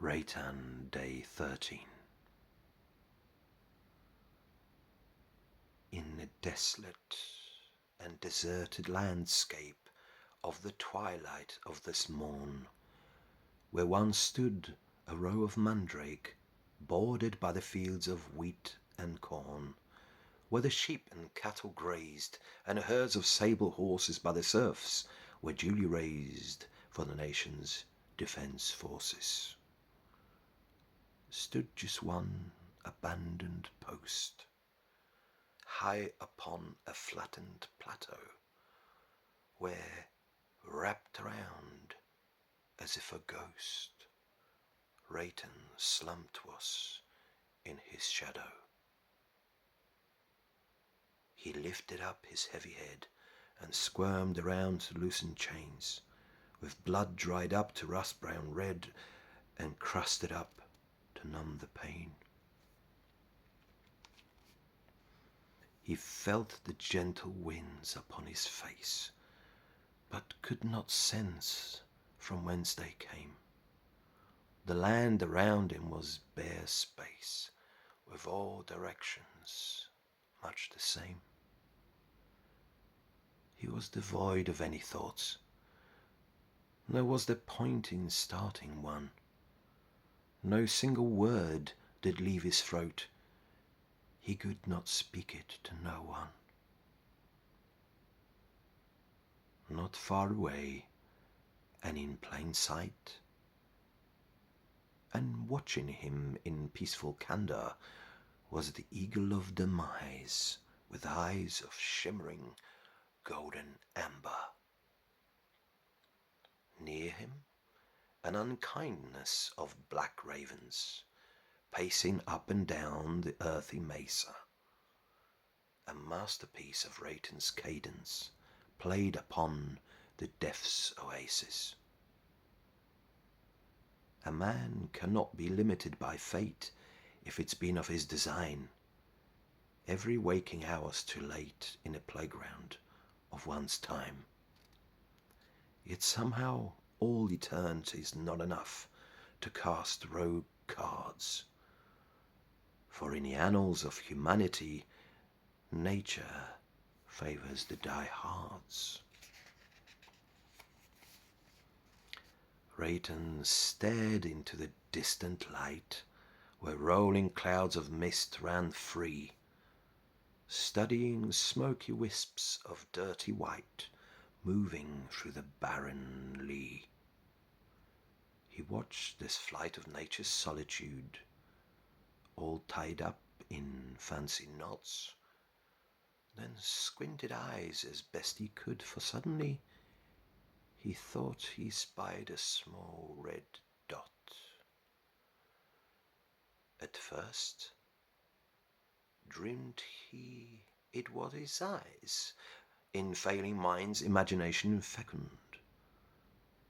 Reytan, Day 13. In the desolate and deserted landscape of the twilight of this morn, where once stood a row of mandrake, bordered by the fields of wheat and corn, where the sheep and cattle grazed, and herds of sable horses by the serfs were duly raised for the nation's defence forces, stood just one abandoned post, high upon a flattened plateau, where, wrapped around as if a ghost, Reytan slumped was in his shadow. He lifted up his heavy head and squirmed around to loosen chains, with blood dried up to rust-brown red and crusted up to numb the pain. He felt the gentle winds upon his face, but could not sense from whence they came. The land around him was bare space, with all directions much the same. He was devoid of any thoughts, nor was there point in starting one. No single word did leave his throat. He could not speak it to no one. Not far away, and in plain sight, and watching him in peaceful candour, was the eagle of demise, with eyes of shimmering golden amber. Near him, an unkindness of black ravens, pacing up and down the earthy mesa. A masterpiece of Reytan's cadence, played upon the death's oasis. A man cannot be limited by fate if it's been of his design. Every waking hour's too late in a playground of one's time. Yet somehow all eternity is not enough to cast rogue cards. For in the annals of humanity, nature favors the diehards. Reytan stared into the distant light, where rolling clouds of mist ran free, studying smoky wisps of dirty white moving through the barren lea. He watched this flight of nature's solitude, all tied up in fancy knots, then squinted eyes as best he could, for suddenly he thought he spied a small red dot. At first, dreamed he it was his eyes, in failing mind's imagination fecund.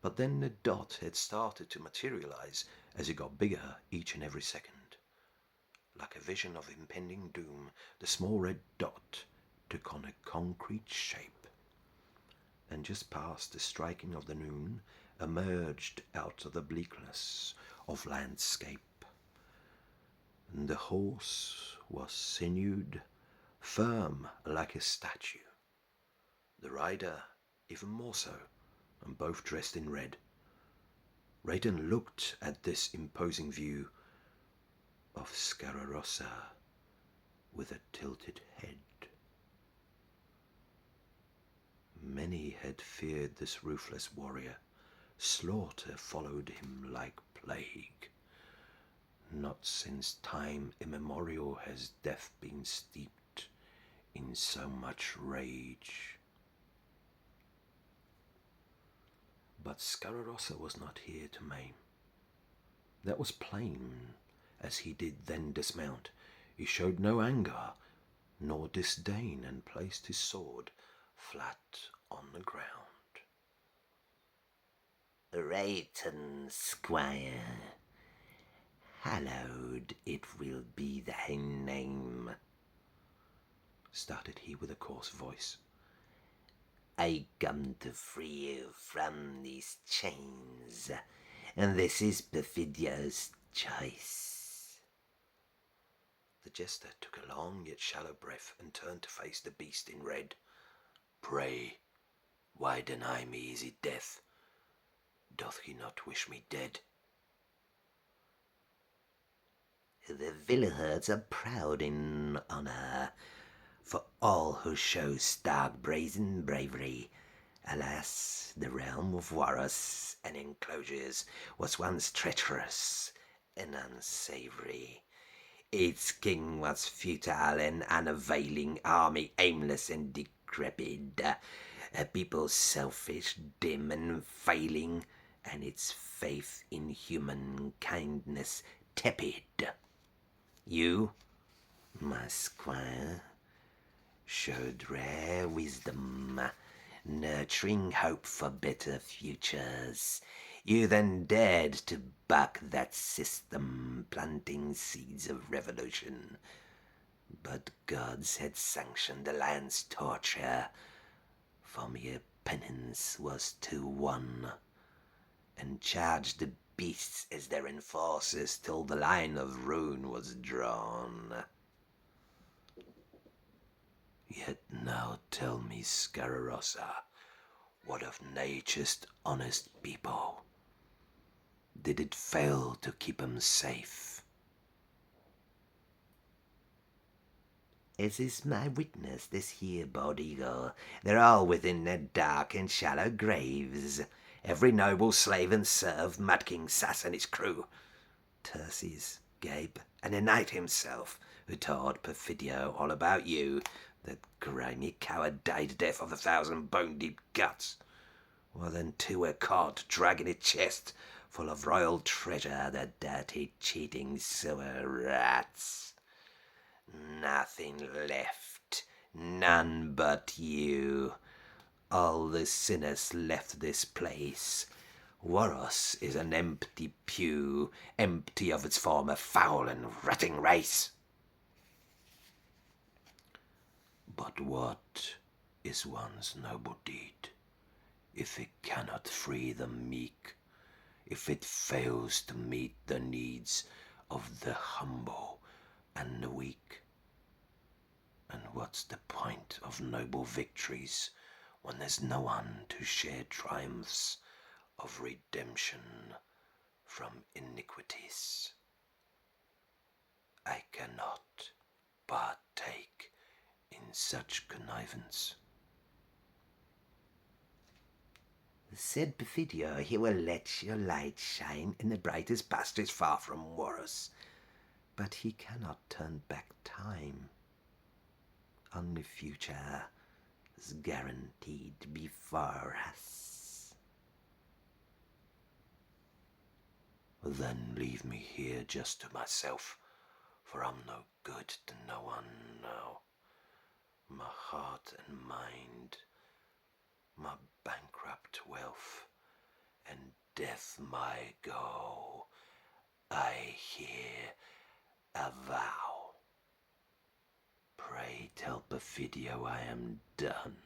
But then the dot had started to materialize as it got bigger each and every second. Like a vision of impending doom, the small red dot took on a concrete shape, and just past the striking of the noon emerged out of the bleakness of landscape. And the horse was sinewed, firm like a statue. The rider even more so, and both dressed in red. Reytan looked at this imposing view of Scararossa with a tilted head. Many had feared this ruthless warrior. Slaughter followed him like plague. Not since time immemorial has death been steeped in so much rage. But Scararossa was not here to maim. That was plain, as he did then dismount. He showed no anger, nor disdain, and placed his sword flat on the ground. Reytan, squire, hallowed it will be thy name, started he with a coarse voice. I come to free you from these chains and this is Perfidio's choice. The jester took a long yet shallow breath and turned to face the beast in red. Pray, why deny me easy death? Doth he not wish me dead? The Villaherds are proud in honour for all who show stark brazen bravery. Alas, the realm of Waros and enclosures was once treacherous and unsavoury. Its king was futile and unavailing, army aimless and decrepit, a people selfish, dim and failing, and its faith in human kindness tepid. You, my squire, showed rare wisdom, nurturing hope for better futures. You then dared to buck that system, planting seeds of revolution. But gods had sanctioned the land's torture, for mere penance was too won, and charged the beasts as their enforcers till the line of ruin was drawn. Yet now tell me, Scararossa, what of nature's honest people? Did it fail to keep 'em safe? As is my witness this here bald eagle, they're all within their dark and shallow graves. Every noble slave and serf, Mud King Sass and his crew, Terces, Gabe, and the knight himself, who told Perfidio all about you. That grimy coward died death of 1,000 bone-deep guts. Well, then too were caught, dragging a chest full of royal treasure, the dirty, cheating sewer rats. Nothing left, none but you. All the sinners left this place. Waros is an empty pew, empty of its former foul and rotting race. But what is one's noble deed, if it cannot free the meek, if it fails to meet the needs of the humble and the weak? And what's the point of noble victories when there's no one to share triumphs of redemption from iniquities? I cannot partake in such connivance. Said Perfidio, he will let your light shine in the brightest pastures far from Waros. But he cannot turn back time. Only future is guaranteed before us. Then leave me here just to myself, for I'm no good to no one now. My heart and mind, my bankrupt wealth, and death my goal, I here avow. Pray tell Perfidio I am done,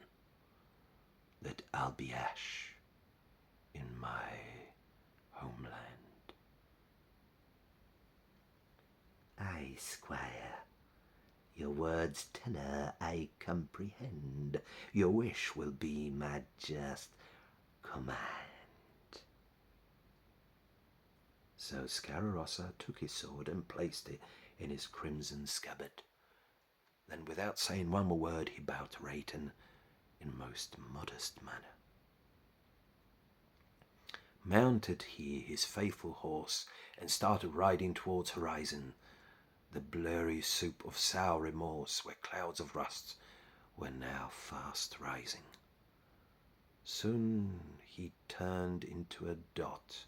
that I'll be ash in my homeland. Aye, squire, your words' tenor I comprehend. Your wish will be my just command. So Scararossa took his sword and placed it in his crimson scabbard. Then, without saying one more word, he bowed to Reytan in most modest manner. Mounted he his faithful horse and started riding towards Horizon, the blurry soup of sour remorse where clouds of rust were now fast rising. Soon he turned into a dot,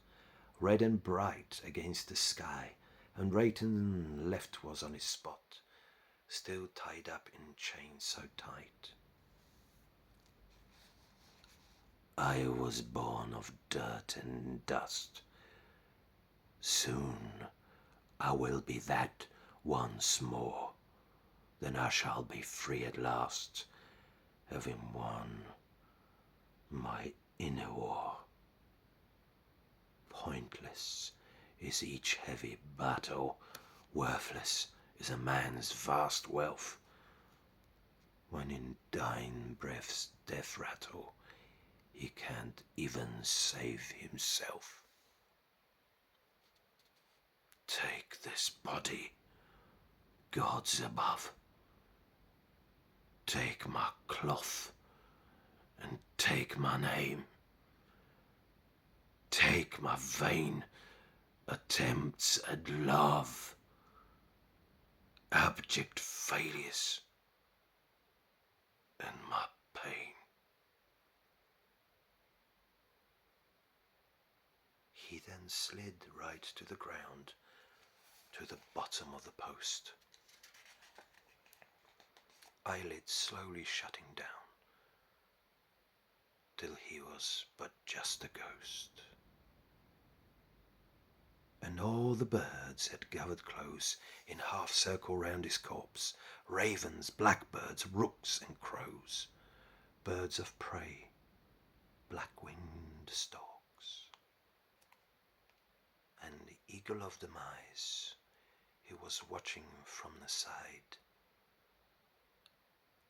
red and bright against the sky, and Reytan left was on his spot, still tied up in chains so tight. I was born of dirt and dust. Soon I will be that once more. Then I shall be free at last, having won my inner war. Pointless is each heavy battle, worthless is a man's vast wealth, when in dying breath's death rattle he can't even save himself. Take this body, gods above. Take my cloth and take my name. Take my vain attempts at love, abject failures, and my pain. He then slid right to the ground, to the bottom of the post, eyelids slowly shutting down, till he was but just a ghost. And all the birds had gathered close in half-circle round his corpse, ravens, blackbirds, rooks and crows, birds of prey, black-winged storks. And the eagle of demise, he was watching from the side,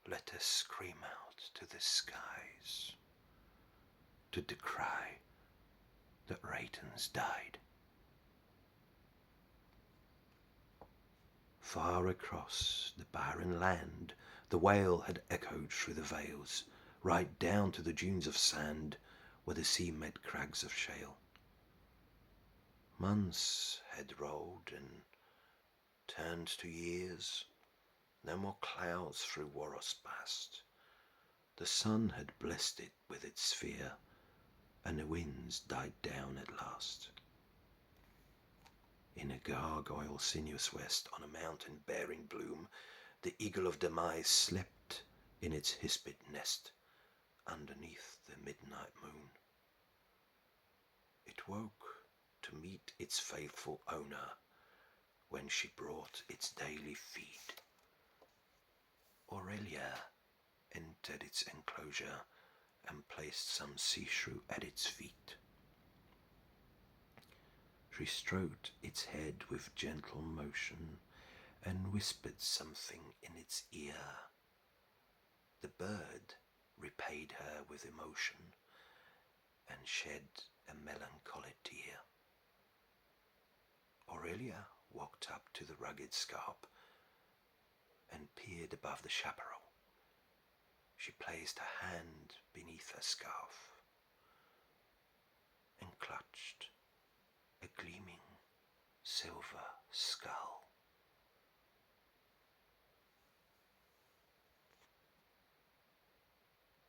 let us scream out to the skies to decry that Reytan's died. Far across the barren land the wail had echoed through the vales, right down to the dunes of sand where the sea met crags of shale. Months had rolled and turned to years. No more clouds through Waros passed. The sun had blessed it with its sphere, and the winds died down at last. In a gargoyle sinuous west, on a mountain bearing bloom, the eagle of demise slept in its hispid nest, underneath the midnight moon. It woke to meet its faithful owner when she brought its daily feed. Aurelia entered its enclosure and placed some sea shrew at its feet. She stroked its head with gentle motion and whispered something in its ear. The bird repaid her with emotion and shed a melancholy tear. Aurelia walked up to the rugged scarp and peered above the chaparral. She placed her hand beneath her scarf and clutched a gleaming silver skull.